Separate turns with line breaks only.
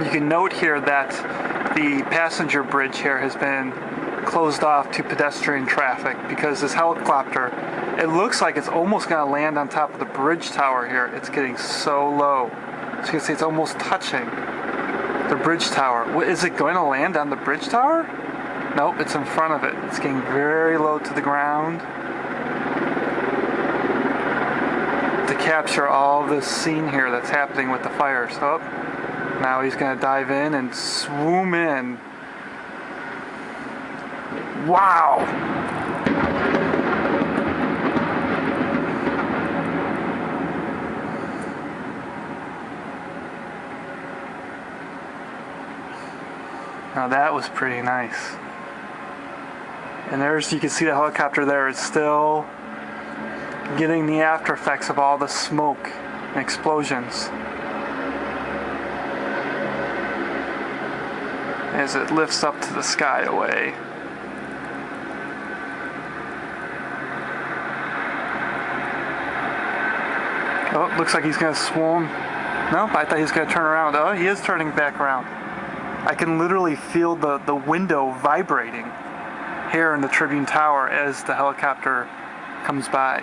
You can note here that the passenger bridge here has been closed off to pedestrian traffic because this helicopter, it looks like it's almost going to land on top of the bridge tower here. It's getting so low. So you can see it's almost touching the bridge tower. Is it going to land on the bridge tower? Nope, it's in front of it. It's getting very low to the ground to capture all this scene here that's happening with the fire. So now he's going to dive in and swoom in. Wow! Now that was pretty nice. And there's, you can see the helicopter there is still getting the after effects of all the smoke and explosions as it lifts up to the sky away. Oh, looks like he's going to swoon. No, I thought he was going to turn around. Oh, he is turning back around. I can literally feel the window vibrating here in the Tribune Tower as the helicopter comes by.